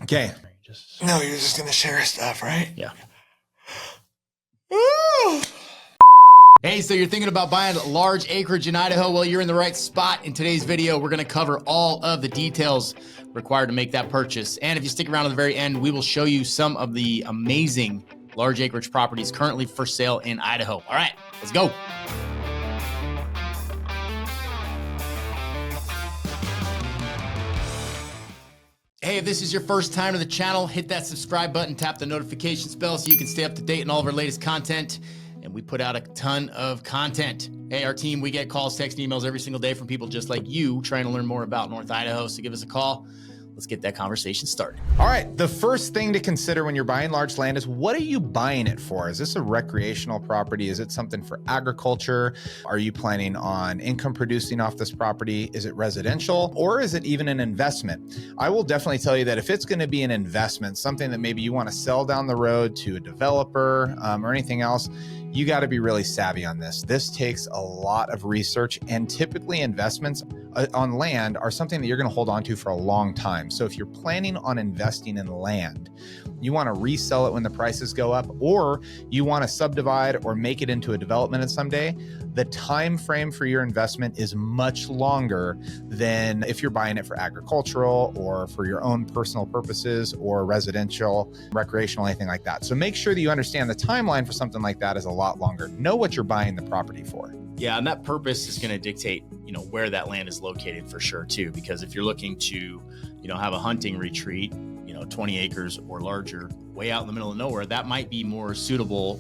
Okay. No, you're just gonna share stuff, right? Yeah. Hey, so you're thinking about buying large acreage in Idaho? Well, you're in the right spot. In today's video, we're gonna cover all of the details required to make that purchase. And if you stick around to the very end, we will show you some of the amazing large acreage properties currently for sale in Idaho. All right, let's go. Hey, if this is your first time to the channel, hit that subscribe button, tap the notifications bell so you can stay up to date on all of our latest content. And we put out a ton of content. Hey, our team, we get calls, texts, and emails every single day from people just like you trying to learn more about North Idaho. So give us a call. Let's get that conversation started. All right, the first thing to consider when you're buying large land is, what are you buying it for? Is this a recreational property? Is it something for agriculture? Are you planning on income producing off this property? Is it residential, or is it even an investment? I will definitely tell you that if it's going to be an investment, something that maybe you want to sell down the road to a developer or anything else, you got to be really savvy on this. This takes a lot of research, and typically investments on land are something that you're going to hold on to for a long time. So if you're planning on investing in land, you want to resell it when the prices go up, or you want to subdivide or make it into a development someday, the time frame for your investment is much longer than if you're buying it for agricultural or for your own personal purposes or residential, recreational, anything like that. So make sure that you understand the timeline for something like that is a lot longer. Know what you're buying the property for. Yeah, and that purpose is going to dictate, where that land is located for sure too. Because if you're looking to, have a hunting retreat, 20 acres or larger, way out in the middle of nowhere, that might be more suitable,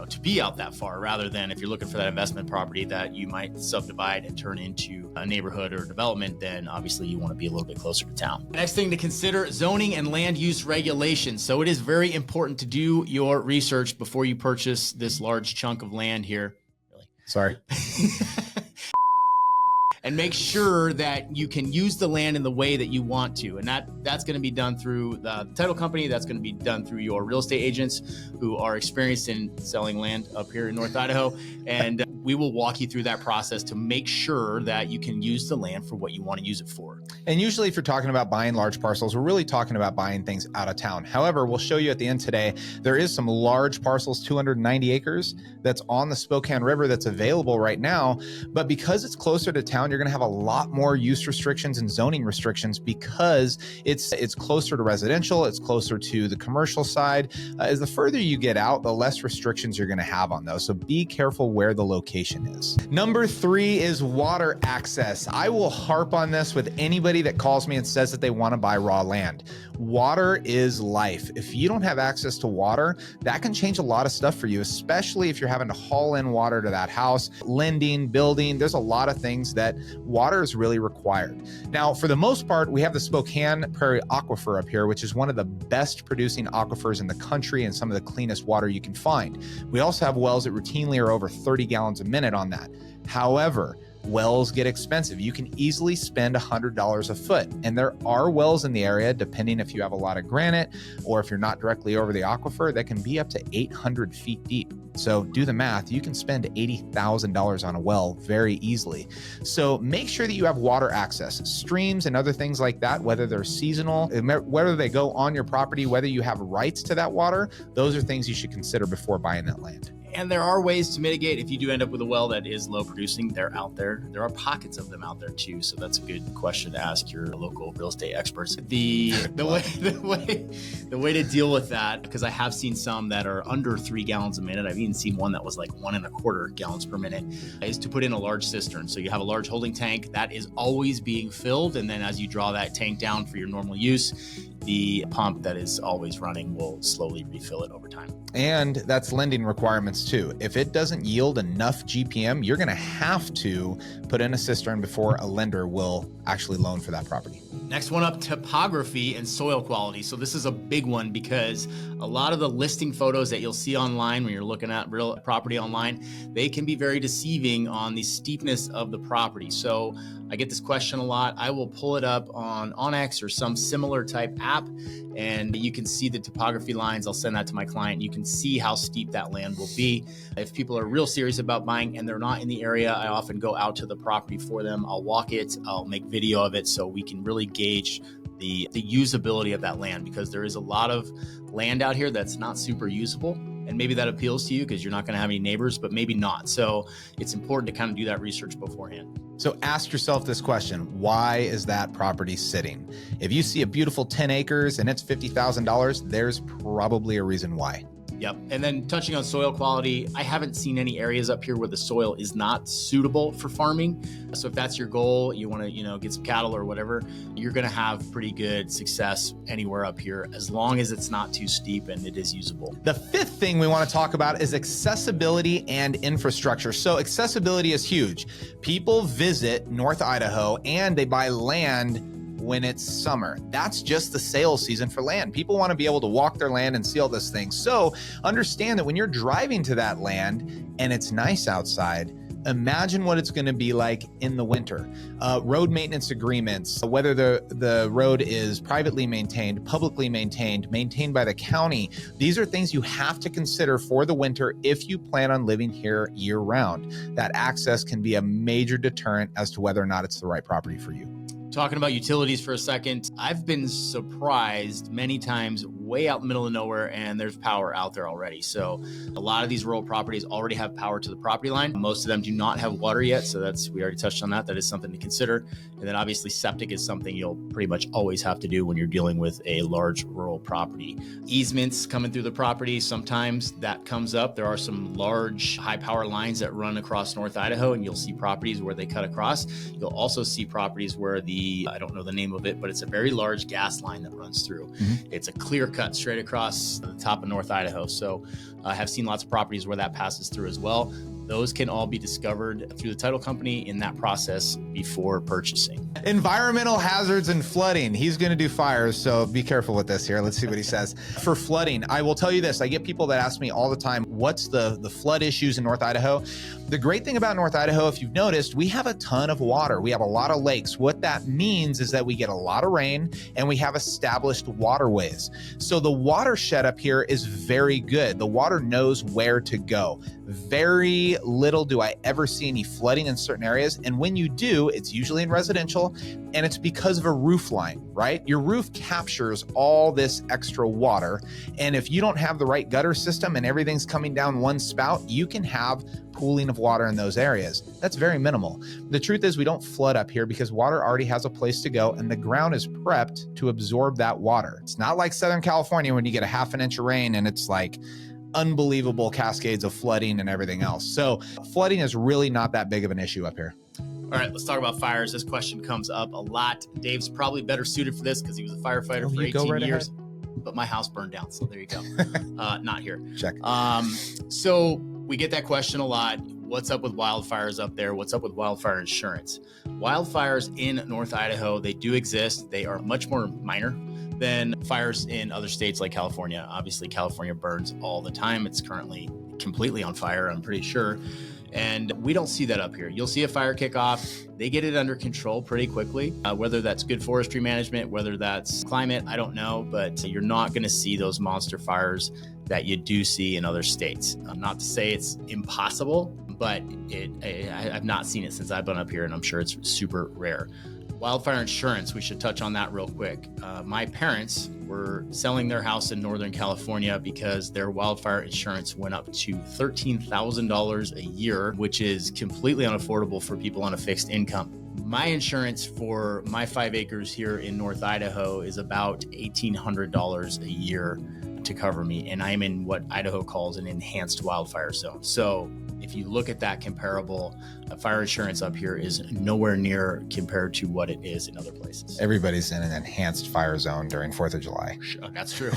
to be out that far, rather than if you're looking for that investment property that you might subdivide and turn into a neighborhood or development, then obviously you want to be a little bit closer to town. Next thing to consider, zoning and land use regulations. So it is very important to do your research before you purchase this large chunk of land here. Really? Sorry. And make sure that you can use the land in the way that you want to. And that's going to be done through the title company. That's going to be done through your real estate agents who are experienced in selling land up here in North Idaho. And we will walk you through that process to make sure that you can use the land for what you want to use it for. And usually if you're talking about buying large parcels, we're really talking about buying things out of town. However, we'll show you at the end today, there is some large parcels, 290 acres, that's on the Spokane River that's available right now. But because it's closer to town, you're going to have a lot more use restrictions and zoning restrictions because it's closer to residential, it's closer to the commercial side. As the further you get out, the less restrictions you're going to have on those. So be careful where the location is. Number 3 is water access. I will harp on this with anybody that calls me and says that they want to buy raw land. Water is life. If you don't have access to water, that can change a lot of stuff for you, especially if you're having to haul in water to that house, lending, building. There's a lot of things that water is really required. Now, for the most part, we have the Spokane Prairie Aquifer up here, which is one of the best producing aquifers in the country and some of the cleanest water you can find. We also have wells that routinely are over 30 gallons a minute on that. However, wells get expensive. You can easily spend $100 a foot. And there are wells in the area, depending if you have a lot of granite or if you're not directly over the aquifer, that can be up to 800 feet deep. So do the math. You can spend $80,000 on a well very easily. So make sure that you have water access, streams and other things like that, whether they're seasonal, whether they go on your property, whether you have rights to that water. Those are things you should consider before buying that land. And there are ways to mitigate if you do end up with a well that is low producing. They're out there. There are pockets of them out there too. So that's a good question to ask your local real estate experts. The way to deal with that, because I have seen some that are under 3 gallons a minute. I've even seen one that was like 1.25 gallons per minute, is to put in a large cistern. So you have a large holding tank that is always being filled. And then as you draw that tank down for your normal use, the pump that is always running will slowly refill it over time. And that's lending requirements too. If it doesn't yield enough GPM, you're going to have to put in a cistern before a lender will actually loan for that property. Next one up, topography and soil quality. So this is a big one because a lot of the listing photos that you'll see online when you're looking at real property online, they can be very deceiving on the steepness of the property. So I get this question a lot. I will pull it up on Onyx or some similar type app, and you can see the topography lines. I'll send that to my client. You can see how steep that land will be. If people are real serious about buying and they're not in the area, I often go out to the property for them. I'll walk it, I'll make video of it so we can really gauge the usability of that land, because there is a lot of land out here that's not super usable. And maybe that appeals to you because you're not going to have any neighbors, but maybe not. So it's important to kind of do that research beforehand. So ask yourself this question: why is that property sitting? If you see a beautiful 10 acres and it's $50,000, there's probably a reason why. Yep. And then touching on soil quality, I haven't seen any areas up here where the soil is not suitable for farming. So if that's your goal, you want to, get some cattle or whatever, you're going to have pretty good success anywhere up here, as long as it's not too steep and it is usable. The fifth thing we want to talk about is accessibility and infrastructure. So accessibility is huge. People visit North Idaho and they buy land when it's summer. That's just the sales season for land. People want to be able to walk their land and see all those things. So understand that when you're driving to that land and it's nice outside, imagine what it's going to be like in the winter. Road maintenance agreements, whether the road is privately maintained, publicly maintained, maintained by the county. These are things you have to consider for the winter if you plan on living here year round. That access can be a major deterrent as to whether or not it's the right property for you. Talking about utilities for a second, I've been surprised many times way out in the middle of nowhere and there's power out there already. So a lot of these rural properties already have power to the property line. Most of them do not have water yet. So we already touched on that. That is something to consider. And then obviously septic is something you'll pretty much always have to do when you're dealing with a large rural property. Easements coming through the property, sometimes that comes up. There are some large high power lines that run across North Idaho, and you'll see properties where they cut across. You'll also see properties where I don't know the name of it, but it's a very large gas line that runs through. Mm-hmm. It's a clear cut straight across the top of North Idaho. So I have seen lots of properties where that passes through as well. Those can all be discovered through the title company in that process before purchasing. Environmental hazards and flooding. He's going to do fires, so be careful with this here. Let's see what he says. For flooding, I will tell you this. I get people that ask me all the time, what's the flood issues in North Idaho? The great thing about North Idaho, if you've noticed, we have a ton of water. We have a lot of lakes. What that means is that we get a lot of rain and we have established waterways. So the watershed up here is very good. The water knows where to go. Very little do I ever see any flooding in certain areas. And when you do, it's usually in residential, and it's because of a roof line, right? Your roof captures all this extra water. And if you don't have the right gutter system and everything's coming down one spout, you can have pooling of water in those areas. That's very minimal. The truth is we don't flood up here because water already has a place to go and the ground is prepped to absorb that water. It's not like Southern California when you get a half an inch of rain and it's like unbelievable cascades of flooding and everything else. So flooding is really not that big of an issue up here. All right, let's talk about fires. This question comes up a lot. Dave's probably better suited for this because he was a firefighter for 18 years. But my house burned down, so there you go. Not here. Check. So we get that question a lot. What's up with wildfires up there? What's up with wildfire insurance? Wildfires in North Idaho, they do exist. They are much more minor than fires in other states like California. Obviously, California burns all the time. It's currently completely on fire, I'm pretty sure. And we don't see that up here. You'll see a fire kick off. They get it under control pretty quickly. Whether that's good forestry management, whether that's climate, I don't know. But you're not going to see those monster fires that you do see in other states. Not to say it's impossible, but I've not seen it since I've been up here, and I'm sure it's super rare. Wildfire insurance, we should touch on that real quick. My parents were selling their house in Northern California because their wildfire insurance went up to $13,000 a year, which is completely unaffordable for people on a fixed income. My insurance for my 5 acres here in North Idaho is about $1,800 a year to cover me, and I'm in what Idaho calls an enhanced wildfire zone. So if you look at that comparable, fire insurance up here is nowhere near compared to what it is in other places. Everybody's in an enhanced fire zone during 4th of July. That's true.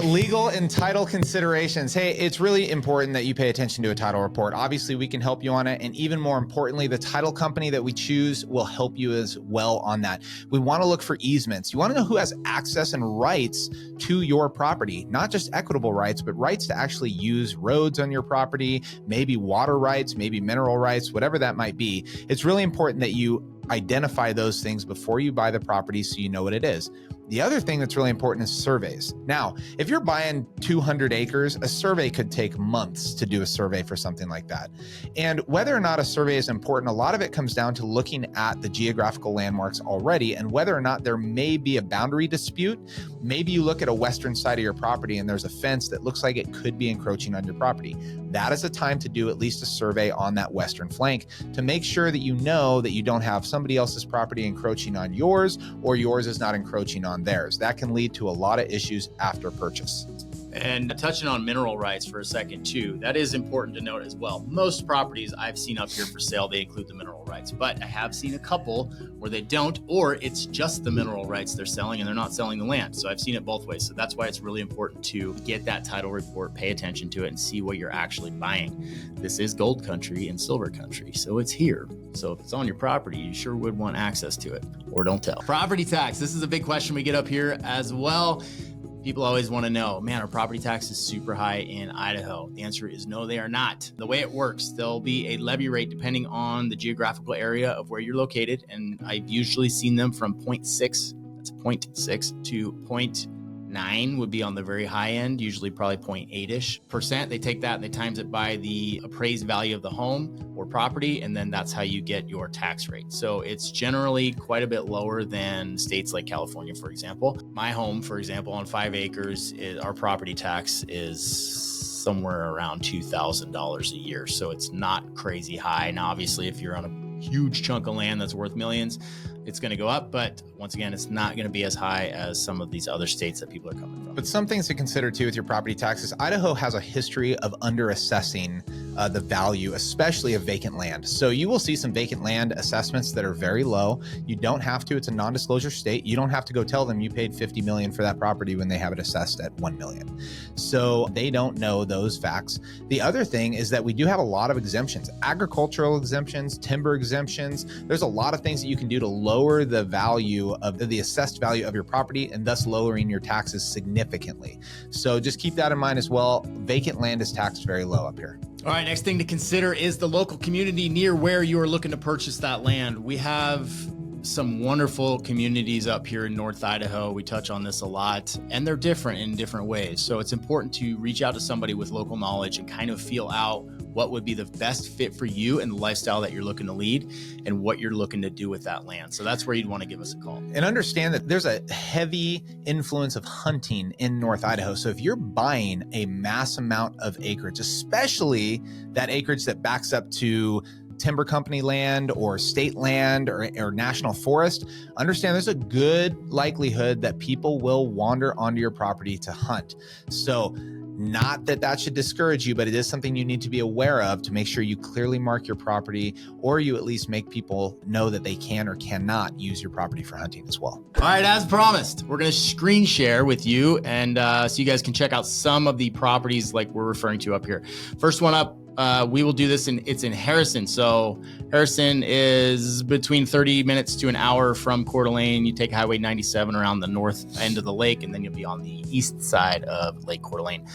Legal and title considerations. Hey, it's really important that you pay attention to a title report. Obviously, we can help you on it. And even more importantly, the title company that we choose will help you as well on that. We want to look for easements. You want to know who has access and rights to your property, not just equitable rights, but rights to actually use roads on your property, maybe water rights, maybe mineral rights, whatever that might be. It's really important that you identify those things before you buy the property so you know what it is. The other thing that's really important is surveys. Now, if you're buying 200 acres, a survey could take months to do a survey for something like that. And whether or not a survey is important, a lot of it comes down to looking at the geographical landmarks already and whether or not there may be a boundary dispute. Maybe you look at a western side of your property and there's a fence that looks like it could be encroaching on your property. That is a time to do at least a survey on that western flank to make sure that you know that you don't have somebody else's property encroaching on yours or yours is not encroaching on theirs. That can lead to a lot of issues after purchase. And touching on mineral rights for a second too, that is important to note as well. Most properties I've seen up here for sale, they include the mineral rights, but I have seen a couple where they don't, or it's just the mineral rights they're selling and they're not selling the land. So I've seen it both ways. So that's why it's really important to get that title report, pay attention to it, and see what you're actually buying. This is gold country and silver country, so it's here. So if it's on your property, you sure would want access to it, or don't tell. Property tax. This is a big question we get up here as well. People always want to know, man, are property taxes super high in Idaho? The answer is no, they are not. The way it works, there'll be a levy rate depending on the geographical area of where you're located. And I've usually seen them from 0.6, that's 0.6 to 0.9 would be on the very high end, usually probably 0.8-ish percent. They take that and they times it by the appraised value of the home or property, and then that's how you get your tax rate. So it's generally quite a bit lower than states like California, for example. My home, for example, on 5 acres, our property tax is somewhere around $2,000 a year. So it's not crazy high. Now, obviously, if you're on a huge chunk of land that's worth millions, it's going to go up, but once again, it's not going to be as high as some of these other states that people are coming from. But some things to consider too with your property taxes. Idaho has a history of underassessing the value, especially of vacant land. So you will see some vacant land assessments that are very low. You don't have to, it's a non-disclosure state. You don't have to go tell them you paid $50 million for that property when they have it assessed at $1 million. So they don't know those facts. The other thing is that we do have a lot of exemptions, agricultural exemptions, timber exemptions. There's a lot of things that you can do to lower the value of the assessed value of your property and thus lowering your taxes significantly. So just keep that in mind as well. Vacant land is taxed very low up here. All right, next thing to consider is the local community near where you are looking to purchase that land. We have some wonderful communities up here in North Idaho. We touch on this a lot, and they're different in different ways. So it's important to reach out to somebody with local knowledge and kind of feel out what would be the best fit for you and the lifestyle that you're looking to lead and what you're looking to do with that land. So that's where you'd want to give us a call. And understand that there's a heavy influence of hunting in North Idaho. So if you're buying a mass amount of acreage, especially that acreage that backs up to timber company land or state land or national forest, understand there's a good likelihood that people will wander onto your property to hunt. So not that that should discourage you, but it is something you need to be aware of to make sure you clearly mark your property, or you at least make people know that they can or cannot use your property for hunting as well. All right, as promised, we're going to screen share with you, and so you guys can check out some of the properties like we're referring to up here. First one up, we will do this it's in Harrison. So Harrison is between 30 minutes to an hour from Coeur d'Alene. You take Highway 97 around the north end of the lake, and then you'll be on the east side of Lake Coeur d'Alene.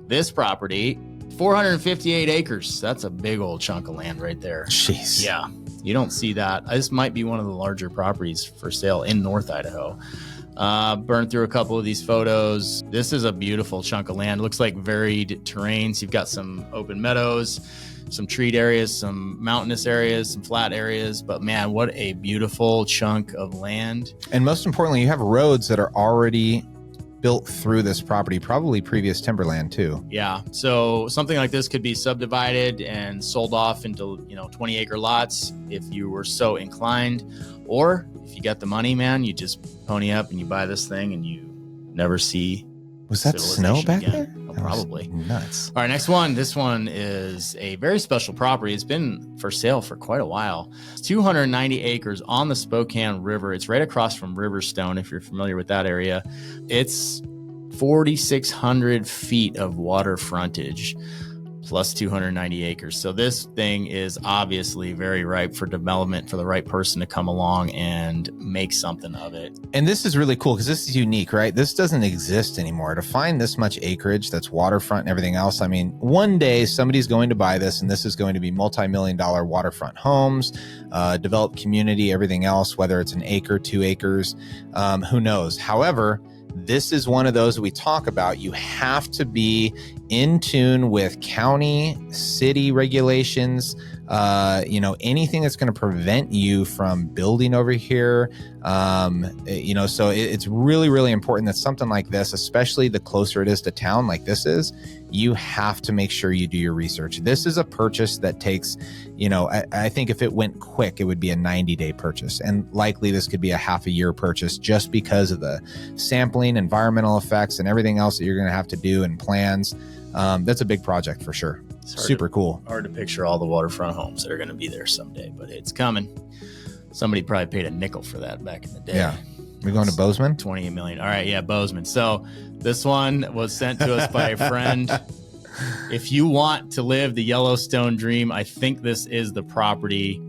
This property, 458 acres. That's a big old chunk of land right there. Jeez. Yeah, you don't see that. This might be one of the larger properties for sale in North Idaho. Burned through a couple of these photos. This is a beautiful chunk of land. Looks like varied terrains. You've got some open meadows, some treed areas, some mountainous areas, some flat areas. But man, what a beautiful chunk of land. And most importantly, you have roads that are already built through this property, probably previous timberland too. Yeah. So something like this could be subdivided and sold off into, 20 acre lots if you were so inclined. Or if you got the money, man, you just pony up and you buy this thing and you never see. Was that snow back there? Oh, probably. Nuts. All right, next one. This one is a very special property. It's been for sale for quite a while. It's 290 acres on the Spokane River. It's right across from Riverstone, if you're familiar with that area. It's 4,600 feet of water frontage, plus 290 acres. So this thing is obviously very ripe for development for the right person to come along and make something of it. And this is really cool because this is unique, right? This doesn't exist anymore. To find this much acreage that's waterfront and everything else, I mean, one day somebody's going to buy this, and this is going to be multi-million-dollar waterfront homes, developed community, everything else, whether it's an acre, 2 acres, who knows? However, this is one of those we talk about. You have to be in tune with county, city regulations, anything that's going to prevent you from building over here. So it's really, really important that something like this, especially the closer it is to town like this is, you have to make sure you do your research. This is a purchase that takes, I think if it went quick, it would be a 90-day purchase. And likely this could be a half a year purchase just because of the sampling, environmental effects, and everything else that you're going to have to do and plans. That's a big project for sure. Super cool. Hard to picture all the waterfront homes that are going to be there someday, but it's coming. Somebody probably paid a nickel for that back in the day. Yeah. We're going to Bozeman? 28 million. All right. Yeah. Bozeman. So this one was sent to us by a friend. If you want to live the Yellowstone dream, I think this is the property.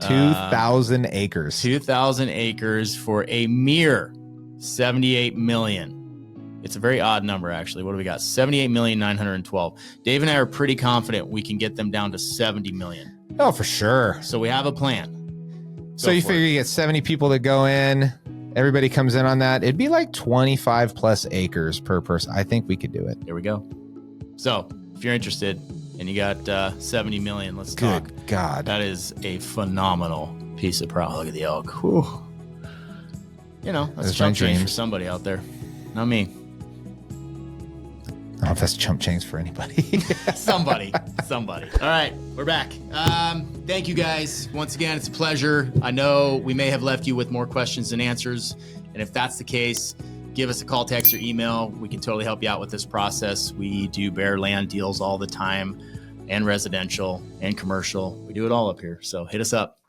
2,000 acres. 2,000 acres for a mere 78 million. It's a very odd number, actually. What do we got? 78,912. Dave and I are pretty confident we can get them down to 70 million. Oh, for sure. So we have a plan. So you figure you get 70 people that go in, everybody comes in on that. It'd be like 25 plus acres per person. I think we could do it. There we go. So if you're interested and you got 70 million, let's talk. Good God. That is a phenomenal piece of property. Look at the elk. Whew. That's chump change for somebody out there. Not me. I don't know if that's chump change for anybody. Somebody. All right, we're back. Thank you guys. Once again, it's a pleasure. I know we may have left you with more questions than answers. And if that's the case, give us a call, text, or email. We can totally help you out with this process. We do bare land deals all the time, and residential and commercial. We do it all up here. So hit us up.